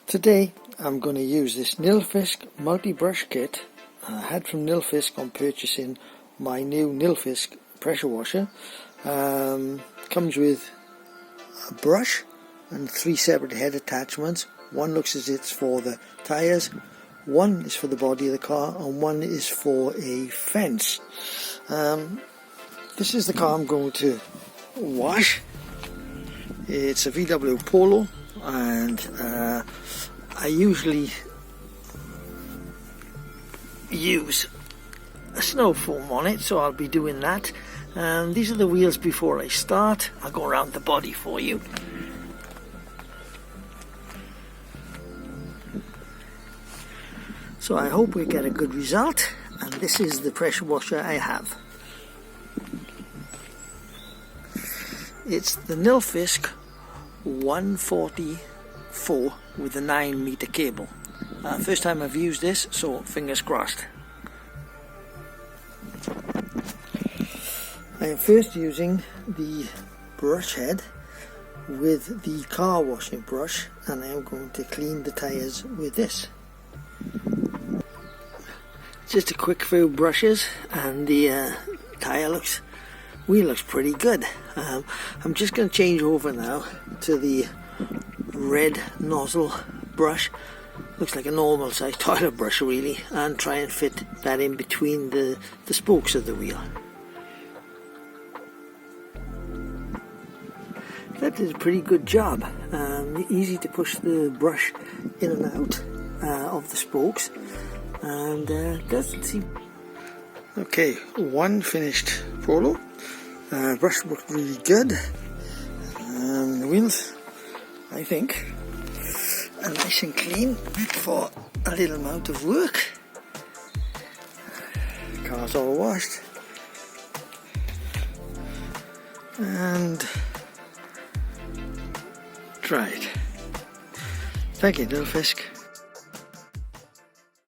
Today I'm going to use this Nilfisk Multi Brush Kit I had from Nilfisk on purchasing my new Nilfisk pressure washer. Comes with a brush and 3 separate head attachments. One looks as it's for the tyres, one is for the body of the car, and one is for a fence. This is the car I'm going to wash. It's a VW Polo, and I usually use a snow foam on it, so I'll be doing that. These are the wheels before I start. I'll go around the body for you. So I hope we get a good result, and this is the pressure washer I have. It's the Nilfisk 144 with a 9-meter cable. First time I've used this, so fingers crossed. I am first using the brush head with the car washing brush, and I am going to clean the tyres with this. Just a quick few brushes, and the wheel looks pretty good. I'm just going to change over now to the red nozzle brush. Looks like a normal size toilet brush really, and try and fit that in between the spokes of the wheel. That did a pretty good job. Easy to push the brush in and out of the spokes, and doesn't seem... Okay, one finished Polo. Brush looked really good. The wheels, I think, are nice and clean for a little amount of work. Car's all washed, and dried. Thank you, Nilfisk.